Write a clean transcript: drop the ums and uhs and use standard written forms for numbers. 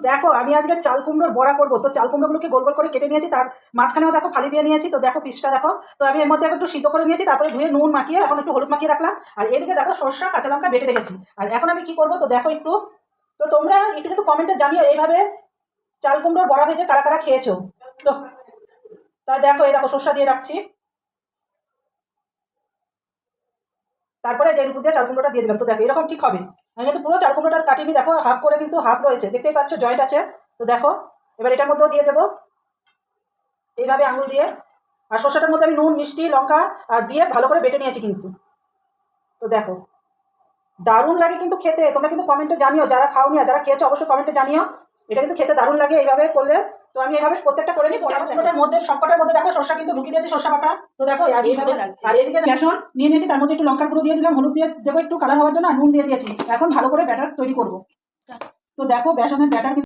দেখো আমি আজকে চাল কুমড়োর বড়া করবো, তো চাল কুমড়োগুলোকে গোল গোল করে কেটে নিয়েছি, তার মাঝখানেও দেখো ফালি দিয়ে নিয়েছি। তো দেখো পিসটা দেখো, তো আমি এর মধ্যে একটু সিদ্ধ করে নিয়েছি, তারপরে ধুয়ে নুন মাখিয়ে এখন একটু হলুদ মাখিয়ে রাখলাম। আর এদিকে দেখো সরষা কাঁচা লঙ্কা বেটে রেখেছি। আর এখন আমি কি করবো, তো দেখো একটু, তো তোমরা একটু কিন্তু কমেন্টে জানিও এইভাবে চাল কুমড়োর বড়া ভেজে কারা কারা খেয়েছো। তো তাই দেখো, এই দেখো সরষা দিয়ে রাখছি, তারপরে যে উপর দিয়ে চাল কুমড়োটা দিয়ে দিলাম। তো দেখো এরকম ঠিক হবে। আমি কিন্তু পুরো চাল কুমড়োটা কাটিনি, দেখো হাফ করে কিন্তু হাফ রয়েছে, দেখতেই পাচ্ছ জয়েন্ট আছে। তো দেখো এবার এটার মধ্যেও দিয়ে দেবো এইভাবে আঙুল দিয়ে। আর শসাটার মধ্যে আমি নুন মিষ্টি লঙ্কা আর দিয়ে ভালো করে বেটে নিয়েছি কিন্তু। তো দেখো দারুণ লাগে কিন্তু খেতে, তোমরা কিন্তু কমেন্টে জানিও, যারা খাওনি আর যারা খেয়েছো অবশ্যই কমেন্টে জানিও। এটা কিন্তু খেতে দারুণ লাগে এইভাবে করলে। তো আমি এইভাবে প্রত্যেকটা করে নিই। চালকুমড়োটার মধ্যে সবকটার মধ্যে দেখো শসা কিন্তু ঢুকিয়ে দিয়েছি, শসা বাটা। তো দেখো আর এইভাবে, আর এদিকে বেসন নিয়ে নিয়েছি, তার মধ্যে একটু লঙ্কার গুঁড়ো দিয়ে দিলাম, হলুদ দিয়ে দেবো একটু কালার হওয়ার জন্য, আর নুন দিয়ে দিয়েছি। এখন ভালো করে ব্যাটার তৈরি করবো। তো দেখো বেসনের ব্যাটার